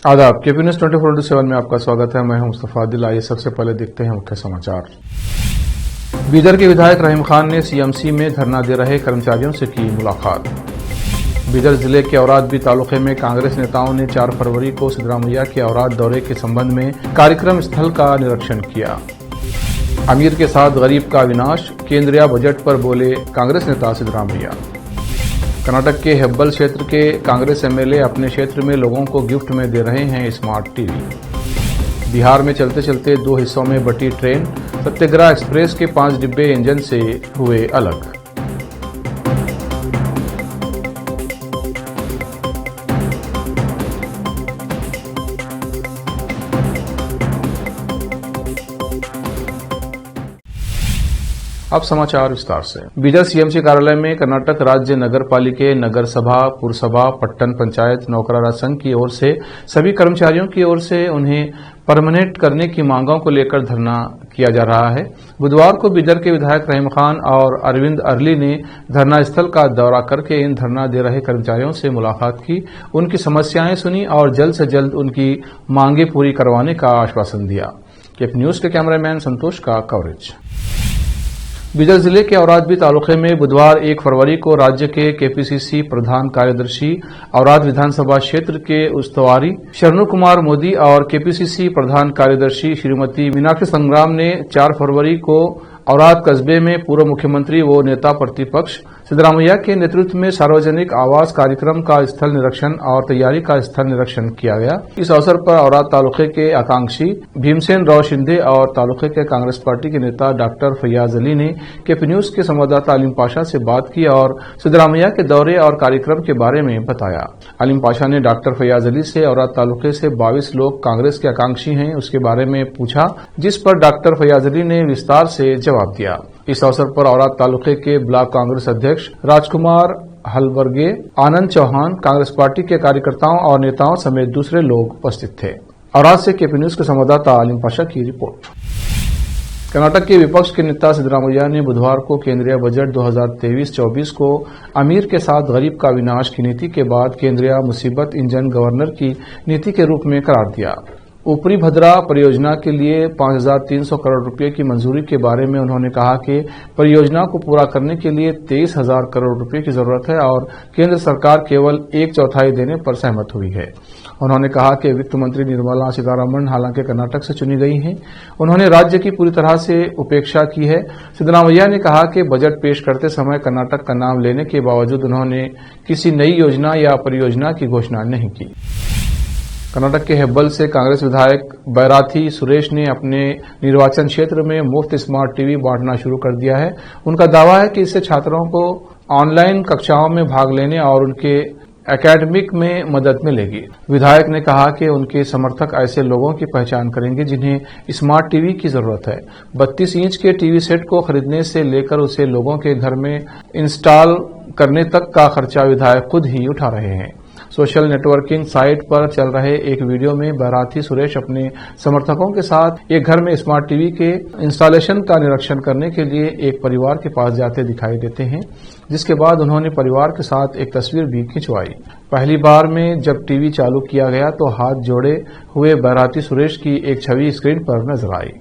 आदाब, KP news 24/7 में आपका स्वागत है। मैं हूं मुस्तफा आदिल। आइए सबसे पहले देखते हैं मुख्य समाचार। बीदर के विधायक रहीम खान ने सीएमसी में धरना दे रहे कर्मचारियों से की मुलाकात। बीदर जिले के औरादबी तालुके में कांग्रेस नेताओं ने 4 फरवरी को सिद्धरामैया के औराद दौरे के संबंध में कार्यक्रम स्थल का निरीक्षण किया। अमीर के साथ गरीब का विनाश, केंद्रीय बजट पर बोले कांग्रेस नेता सिद्धरामैया। कर्नाटक के हेब्बल क्षेत्र के कांग्रेस एमएलए अपने क्षेत्र में लोगों को गिफ्ट में दे रहे हैं स्मार्ट टीवी। बिहार में चलते चलते 2 हिस्सों में बटी ट्रेन, सत्याग्रह एक्सप्रेस के 5 डिब्बे इंजन से हुए अलग। अब समाचार विस्तार से। बीदर सीएमसी कार्यालय में कर्नाटक राज्य नगर पालिके, नगर सभा, पुरसभा, पट्टन पंचायत, नौकराना संघ की ओर से सभी कर्मचारियों की ओर से उन्हें परमानेंट करने की मांगों को लेकर धरना किया जा रहा है। बुधवार को बीदर के विधायक रहीम खान और अरविंद अरली ने धरना स्थल का दौरा करके इन धरना दे रहे कर्मचारियों से मुलाकात की, उनकी समस्याएं सुनी और जल्द से जल्द उनकी मांगे पूरी करवाने का आश्वासन दिया। केपी न्यूज के कैमरामैन संतोष का कवरेज। बीदर जिले के औरादबी तालुके में बुधवार 1 फरवरी को राज्य के केपीसीसी प्रधान कार्यदर्शी, औराद विधानसभा क्षेत्र के उस्तुवारी शरणु कुमार मोदी और केपीसीसी प्रधान कार्यदर्शी श्रीमती मीनाक्षी संग्राम ने 4 फरवरी को औराद कस्बे में पूर्व मुख्यमंत्री व नेता प्रतिपक्ष सिद्धरामैया के नेतृत्व में सार्वजनिक आवास कार्यक्रम का स्थल निरीक्षण और तैयारी का स्थल निरीक्षण किया गया। इस अवसर पर औराद तालुके के आकांक्षी भीमसेन राव शिंदे और तालुके के कांग्रेस पार्टी के नेता डॉक्टर फैयाज अली ने केपी न्यूज के संवाददाता अलीम पाशा से बात की और सिद्धरामैया के दौरे और कार्यक्रम के बारे में बताया। अलीम पाशा ने डॉक्टर फैयाज अली से औराद तालुके से 22 लोग कांग्रेस के आकांक्षी हैं उसके बारे में पूछा, जिस पर डॉक्टर फैयाज अली ने विस्तार से जवाब दिया। इस अवसर पर औराद तालुके के ब्लॉक कांग्रेस अध्यक्ष राजकुमार हलवर्गे, आनंद चौहान, कांग्रेस पार्टी के कार्यकर्ताओं और नेताओं समेत दूसरे लोग उपस्थित थे। औराद से केपी न्यूज के संवाददाता अलीम पाशा की रिपोर्ट। कर्नाटक के विपक्ष के नेता सिद्धरामैया ने बुधवार को केंद्रीय बजट 2023-24 को अमीर के साथ गरीब का विनाश की नीति के बाद केंद्रीय मुसीबत इंजन गवर्नर की नीति के रूप में करार दिया। ऊपरी भद्रा परियोजना के लिए 5,300 करोड़ रुपए की मंजूरी के बारे में उन्होंने कहा कि परियोजना को पूरा करने के लिए 23,000 करोड़ रुपए की जरूरत है और केंद्र सरकार केवल 1/4 देने पर सहमत हुई है। उन्होंने कहा कि वित्त मंत्री निर्मला सीतारमण हालांकि कर्नाटक से चुनी गई हैं, उन्होंने राज्य की पूरी तरह से उपेक्षा की है। सिद्धरामैया ने कहा कि बजट पेश करते समय कर्नाटक का नाम लेने के बावजूद उन्होंने किसी नई योजना या परियोजना की घोषणा नहीं की। कर्नाटक के हेब्बल से कांग्रेस विधायक बैराथी सुरेश ने अपने निर्वाचन क्षेत्र में मुफ्त स्मार्ट टीवी बांटना शुरू कर दिया है। उनका दावा है कि इससे छात्रों को ऑनलाइन कक्षाओं में भाग लेने और उनके एकेडमिक में मदद मिलेगी। विधायक ने कहा कि उनके समर्थक ऐसे लोगों की पहचान करेंगे जिन्हें स्मार्ट टीवी की जरूरत है। 32 इंच के टीवी सेट को खरीदने से लेकर उसे लोगों के घर में इंस्टॉल करने तक का खर्चा विधायक खुद ही उठा रहे हैं। सोशल नेटवर्किंग साइट पर चल रहे एक वीडियो में बैराथी सुरेश अपने समर्थकों के साथ एक घर में स्मार्ट टीवी के इंस्टॉलेशन का निरीक्षण करने के लिए एक परिवार के पास जाते दिखाई देते हैं, जिसके बाद उन्होंने परिवार के साथ एक तस्वीर भी खिंचवाई। पहली बार में जब टीवी चालू किया गया तो हाथ जोड़े हुए बैराथी सुरेश की एक छवि स्क्रीन पर नजर आई।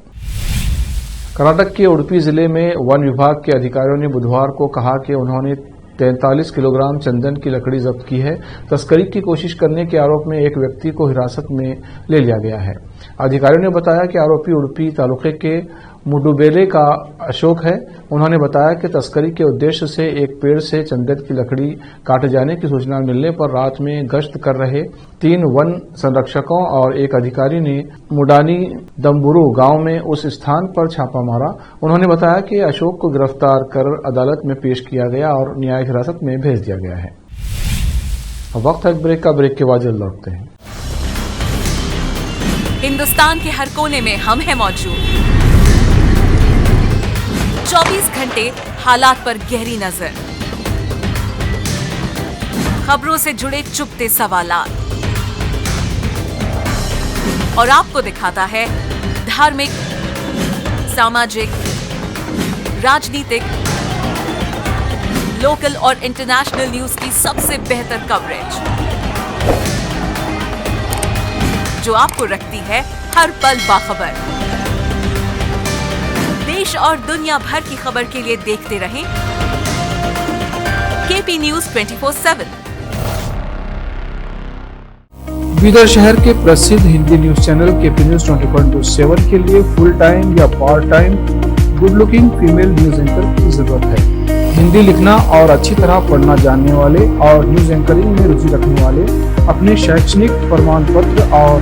कर्नाटक के उडुपी जिले में वन विभाग के अधिकारियों ने बुधवार को कहा कि उन्होंने 43 किलोग्राम चंदन की लकड़ी जब्त की है। तस्करी की कोशिश करने के आरोप में एक व्यक्ति को हिरासत में ले लिया गया है। अधिकारियों ने बताया कि आरोपी उडुपी तालुके के मुडुबेले का अशोक है। उन्होंने बताया कि तस्करी के उद्देश्य से एक पेड़ से चंदन की लकड़ी काटे जाने की सूचना मिलने पर रात में गश्त कर रहे 3 वन संरक्षकों और एक अधिकारी ने मुडानी दम्बुरु गांव में उस स्थान पर छापा मारा। उन्होंने बताया कि अशोक को गिरफ्तार कर अदालत में पेश किया गया और न्यायिक हिरासत में भेज दिया गया है। वक्त है ब्रेक का, ब्रेक के बाद जल्द लौटते हैं। हिंदुस्तान के हर कोने में हम हैं मौजूद। 24 घंटे हालात पर गहरी नजर, खबरों से जुड़े चुपते सवालात और आपको दिखाता है धार्मिक, सामाजिक, राजनीतिक, लोकल और इंटरनेशनल न्यूज की सबसे बेहतर कवरेज। जो आपको रखती है हर पल बाखबर। देश और दुनिया भर की खबर के लिए देखते रहें केपी न्यूज 24/7। बीदर शहर के प्रसिद्ध Hindi news channel KP news 24/7 के लिए फुल टाइम या part time good looking female news anchor की जरूरत है। हिंदी लिखना और अच्छी तरह पढ़ना जानने वाले और न्यूज एंकरिंग में रुचि रखने वाले अपने शैक्षणिक प्रमाण पत्र और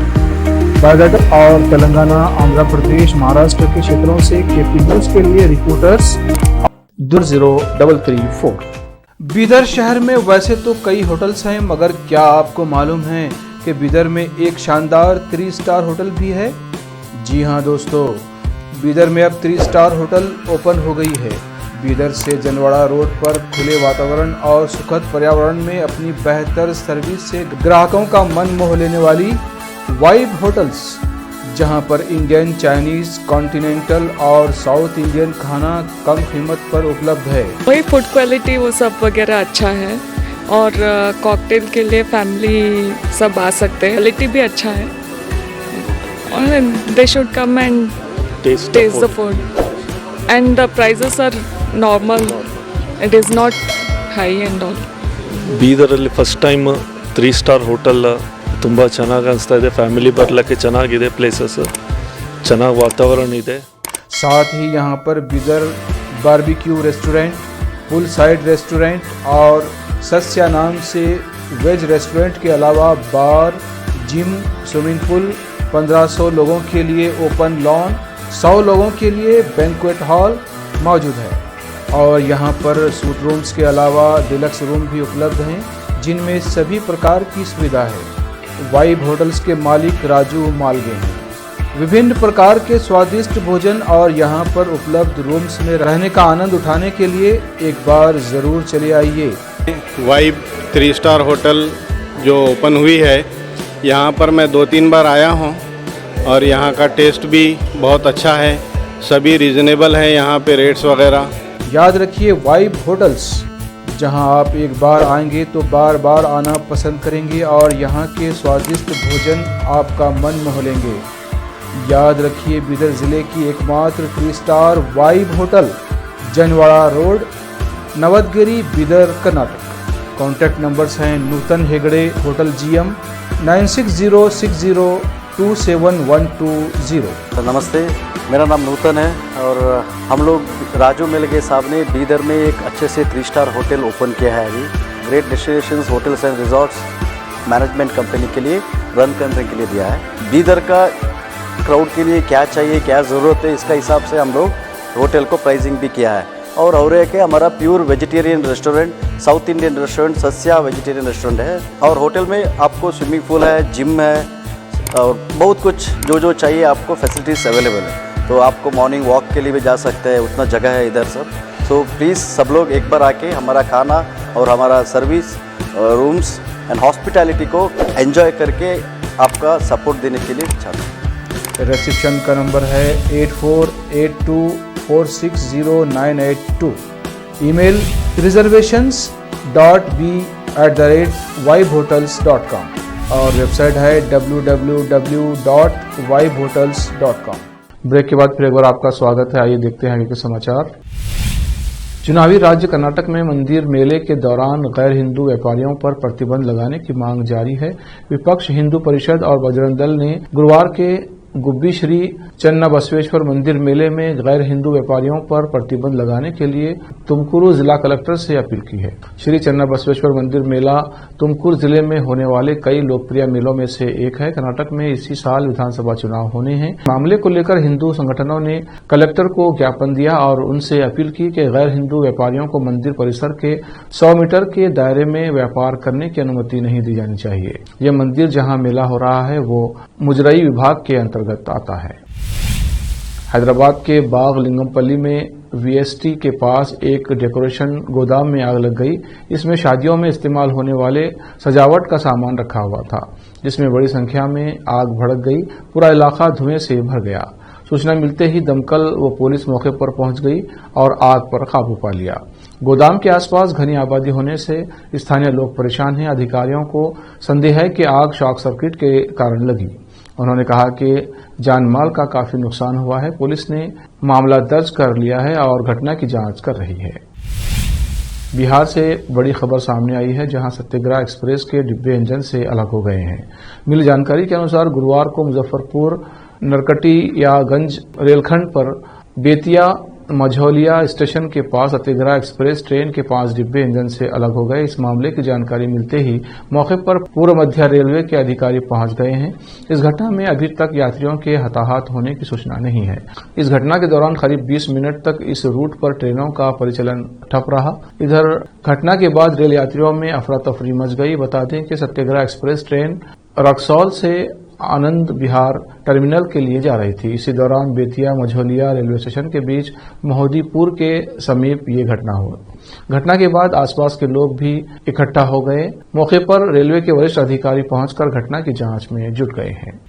बायोडाटा और तेलंगाना, आंध्र प्रदेश, महाराष्ट्र के क्षेत्रों से केपी न्यूज के लिए रिपोर्टर्स 00334। बीदर शहर में वैसे तो कई होटल्स हैं, मगर क्या आपको मालूम है कि बीदर में एक शानदार 3 स्टार होटल भी है? जी हाँ दोस्तों, बीदर में अब 3 स्टार होटल ओपन हो गई है। बीदर से जनवाड़ा रोड पर खुले वातावरण और सुखद पर्यावरण में अपनी बेहतर सर्विस से ग्राहकों का मन मोह लेने वाली वाइब होटल्स, जहां पर इंडियन, चाइनीज, कॉन्टिनेंटल और साउथ इंडियन खाना कम कीमत पर उपलब्ध है। वही फूड क्वालिटी वो सब वगैरह अच्छा है और कॉकटेल के लिए फैमिली सब आ सकते हैं। क्वालिटी भी अच्छा है और they should come and taste the food and the prices are normal, it is not high and all. ಬೀದರಲ್ಲಿ ಫಸ್ಟ್ ಟೈಮ್ 3 ಸ್ಟಾರ್ ಹೋಟೆಲ್ ತುಂಬ ಚೆನ್ನಾಗಿ ಅನಿಸ್ತಾ ಇದೆ। ಫ್ಯಾಮಿಲಿ ಬರಲಿಕ್ಕೆ ಚೆನ್ನಾಗಿದೆ, ಪ್ಲೇಸಸ್ ಚೆನ್ನಾಗಿ ವಾತಾವರಣ ಇದೆ। साथ ही यहाँ पर बीदर बारबेक्यू रेस्टोरेंट, पुल साइड रेस्टोरेंट और सस्या नाम से वेज रेस्टोरेंट के अलावा बार, जिम, स्विमिंग पूल, 1500 लोगों के लिए ओपन लॉन, 100 लोगों के लिए बैंक्वेट हॉल मौजूद है। और यहाँ पर सूट रूम्स के अलावा डिलक्स रूम भी उपलब्ध हैं, जिनमें सभी प्रकार की सुविधा है। वाइब होटल्स के मालिक राजू मालगे हैं। विभिन्न प्रकार के स्वादिष्ट भोजन और यहाँ पर उपलब्ध रूम्स में रहने का आनंद उठाने के लिए एक बार ज़रूर चले आइए। वाइब 3 स्टार होटल जो ओपन हुई है, यहाँ पर मैं 2-3 बार आया हूँ और यहाँ का टेस्ट भी बहुत अच्छा है। सभी रीज़नेबल हैं यहाँ पे रेट्स वगैरह। याद रखिए, वाइब होटल्स, जहां आप एक बार आएंगे तो बार बार आना पसंद करेंगे और यहां के स्वादिष्ट भोजन आपका मन मोह लेंगे। याद रखिए, बीदर जिले की एकमात्र 3 star vibe hotel, Janwada road, Navadgiri, Bidar, Karnataka. Contact numbers हैं नूतन हेगड़े, होटल GM 9606027120। नमस्ते, मेरा नाम नूतन है और हम लोग राजू मिलगे साहब ने बीदर में एक अच्छे से 3 स्टार होटल ओपन किया है। अभी great destinations hotels and resorts management company के लिए रन करने के लिए दिया है। बीदर का क्राउड के लिए क्या चाहिए, क्या ज़रूरत है, इसका हिसाब से हम लोग होटल को प्राइसिंग भी किया है। और एक है हमारा pure vegetarian restaurant, South Indian restaurant, Sasya vegetarian restaurant है। और होटल में आपको स्विमिंग पूल है, जिम है और बहुत कुछ जो चाहिए आपको फैसिलिटीज़ अवेलेबल है। तो आपको मॉर्निंग वॉक के लिए भी जा सकते हैं, उतना जगह है इधर सब। सो प्लीज़ सब लोग एक बार आके हमारा खाना और हमारा सर्विस, रूम्स एंड हॉस्पिटैलिटी को एंजॉय करके आपका सपोर्ट देने के लिए चाहते हैं। रिसेप्शन का नंबर है 8482460982। ईमेल reservations.b@vibehotels.com और वेबसाइट है www.vibehotels.com। ब्रेक के बाद फिर एक बार आपका स्वागत है। आइए देखते हैं आगे के समाचार। चुनावी राज्य कर्नाटक में मंदिर मेले के दौरान गैर हिंदू व्यापारियों पर प्रतिबंध लगाने की मांग जारी है। विपक्ष हिंदू परिषद और बजरंग दल ने गुरुवार के गुब्बी श्री चन्ना बसवेश्वर मंदिर मेले में गैर हिंदू व्यापारियों पर प्रतिबंध लगाने के लिए तुमकुरू जिला कलेक्टर से अपील की है। श्री चन्ना बसवेश्वर मंदिर मेला तुमकुरू जिले में होने वाले कई लोकप्रिय मेलों में से एक है। कर्नाटक में इसी साल विधानसभा चुनाव होने हैं। मामले को लेकर हिंदू संगठनों ने कलेक्टर को ज्ञापन दिया और उनसे अपील की कि गैर हिंदू व्यापारियों को मंदिर परिसर के 100 मीटर के दायरे में व्यापार करने की अनुमति नहीं दी जानी चाहिए। यह मंदिर जहां मेला हो रहा है वो मुजरई विभाग के अंतर्गत आता है। हैदराबाद के बाग लिंगमपल्ली में VST के पास एक डेकोरेशन गोदाम में आग लग गई। इसमें शादियों में इस्तेमाल होने वाले सजावट का सामान रखा हुआ था, जिसमें बड़ी संख्या में आग भड़क गई। पूरा इलाका धुएं से भर गया। सूचना मिलते ही दमकल व पुलिस मौके पर पहुंच गई और आग पर काबू पा लिया। गोदाम के आसपास घनी आबादी होने से स्थानीय लोग परेशान हैं। अधिकारियों को संदेह है कि आग शॉर्ट सर्किट के कारण लगी। उन्होंने कहा कि जान माल का काफी नुकसान हुआ है। पुलिस ने मामला दर्ज कर लिया है और घटना की जांच कर रही है। बिहार से बड़ी खबर सामने आई है, जहां सत्याग्रह एक्सप्रेस के डिब्बे इंजन से अलग हो गए हैं। मिली जानकारी के अनुसार गुरुवार को मुजफ्फरपुर नरकटियागंज रेलखंड पर बेतिया मझौलिया स्टेशन के पास सत्याग्रह एक्सप्रेस ट्रेन के 5 डिब्बे इंजन से अलग हो गए। इस मामले की जानकारी मिलते ही मौके पर पूर्व मध्य रेलवे के अधिकारी पहुंच गए हैं। इस घटना में अभी तक यात्रियों के हताहत होने की सूचना नहीं है। इस घटना के दौरान करीब 20 मिनट तक इस रूट पर ट्रेनों का परिचालन ठप रहा। इधर घटना के बाद रेल यात्रियों में अफरा तफरी मच गई। बता दें कि सत्याग्रह एक्सप्रेस ट्रेन रक्सौल से आनंद विहार टर्मिनल के लिए जा रही थी। इसी दौरान बेतिया मझौलिया रेलवे स्टेशन के बीच महोदीपुर के समीप ये घटना हुई। घटना के बाद आसपास के लोग भी इकट्ठा हो गए। मौके पर रेलवे के वरिष्ठ अधिकारी पहुंचकर घटना की जांच में जुट गए हैं।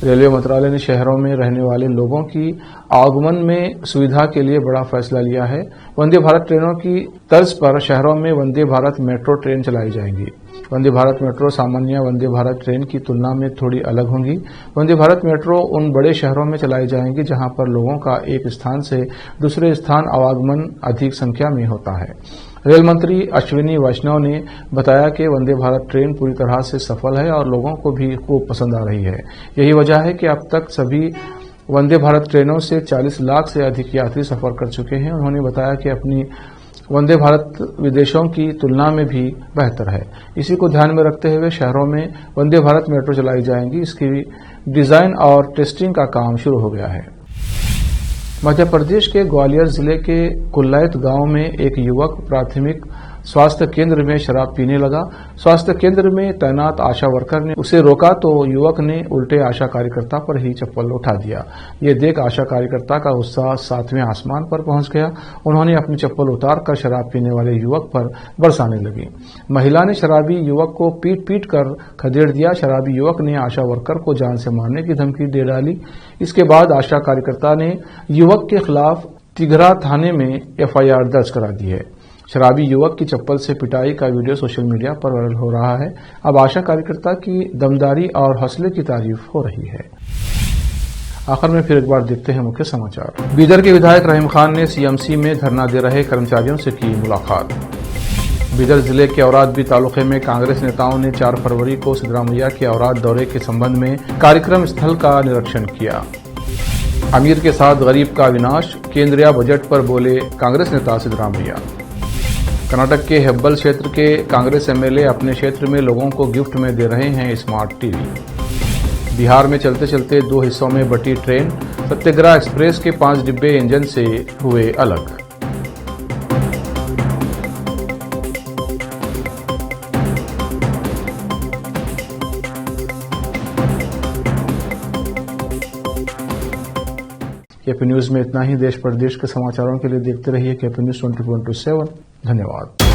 रेलवे मंत्रालय ने शहरों में रहने वाले लोगों की आवागमन में सुविधा के लिए बड़ा फैसला लिया है। वंदे भारत ट्रेनों की तर्ज पर शहरों में वंदे भारत मेट्रो ट्रेन चलाई जाएंगी। वंदे भारत मेट्रो सामान्य वंदे भारत ट्रेन की तुलना में थोड़ी अलग होंगी। वंदे भारत मेट्रो उन बड़े शहरों में चलाई जाएंगी जहां पर लोगों का एक स्थान से दूसरे स्थान आवागमन अधिक संख्या में होता है। रेल मंत्री अश्विनी वैष्णव ने बताया कि वंदे भारत ट्रेन पूरी तरह से सफल है और लोगों को भी खूब पसंद आ रही है। यही वजह है कि अब तक सभी वंदे भारत ट्रेनों से 40 लाख से अधिक यात्री सफर कर चुके हैं। उन्होंने बताया कि अपनी वंदे भारत विदेशों की तुलना में भी बेहतर है। इसी को ध्यान में रखते हुए शहरों में वंदे भारत मेट्रो चलाई जाएंगी। इसकी डिजाइन और टेस्टिंग का काम शुरू हो गया है। मध्य प्रदेश के ग्वालियर जिले के कुल्लैत गांव में एक युवक प्राथमिक स्वास्थ्य केंद्र में शराब पीने लगा। स्वास्थ्य केंद्र में तैनात आशा वर्कर ने उसे रोका तो युवक ने उल्टे आशा कार्यकर्ता पर ही चप्पल उठा दिया। ये देख आशा कार्यकर्ता का गुस्सा 7वें आसमान पर पहुंच गया। उन्होंने अपनी चप्पल उतारकर शराब पीने वाले युवक पर बरसाने लगी। महिला ने शराबी युवक को पीट पीट कर खदेड़ दिया। शराबी युवक ने आशा वर्कर को जान से मारने की धमकी दे डाली। इसके बाद आशा कार्यकर्ता ने युवक के खिलाफ तिघरा थाने में FIR दर्ज करा दी है। शराबी युवक की चप्पल से पिटाई का वीडियो सोशल मीडिया पर वायरल हो रहा है। अब आशा कार्यकर्ता की दमदारी और हौसले की तारीफ हो रही है। आखिर में फिर एक बार देखते हैं मुख्य समाचार। बीदर के विधायक रहीम खान ने CMC में धरना दे रहे कर्मचारियों से की मुलाकात। बीदर जिले के औरादबी तालुके में कांग्रेस नेताओं ने 4 फरवरी को सिद्धरामैया के औराद दौरे के संबंध में कार्यक्रम स्थल का निरीक्षण किया। अमीर के साथ गरीब का विनाश, केंद्रीय बजट पर बोले कांग्रेस नेता सिद्धरामैया। कर्नाटक के हेब्बल क्षेत्र के कांग्रेस MLA अपने क्षेत्र में लोगों को गिफ्ट में दे रहे हैं स्मार्ट टीवी। बिहार में चलते चलते 2 हिस्सों में बटी ट्रेन, सत्याग्रह एक्सप्रेस के 5 डिब्बे इंजन से हुए अलग। KP न्यूज में इतना ही। देश प्रदेश के समाचारों के लिए देखते रहिए KP न्यूज 24/7। धन्यवाद।